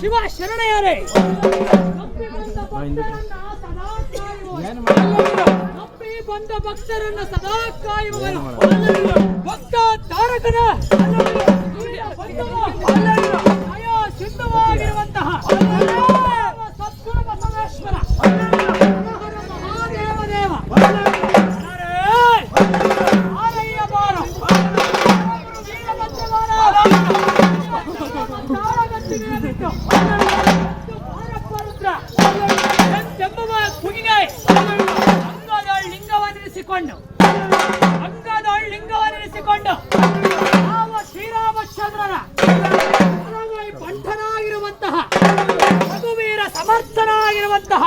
ಶಿವ ಶರಣಯ್ಯರೇ, ತಪ್ಪಿ ಬಂದ ಭಕ್ತರನ್ನ ಸದಾ ಕಾಯುವವನು ಭಕ್ತ ತಾರಕನ ಅಯ ಸಿದ್ಧವಾಗಿರುವಂತಹ ಸದ್ಗುರು ಬಸವೇಶ್ವರ ಮಹಾದೇವ ದೇವ ಆರಯ್ಯ ಬಾರ ಲಿಂಗವನ್ನಿರಿಸಿಕೊಂಡು ನಾವು ಶ್ರೀರಾಮಚಂದ್ರನ ಬಂಧನಾಗಿರುವಂತಹ ರಘುವೀರ ಸಮರ್ಥನಾಗಿರುವಂತಹ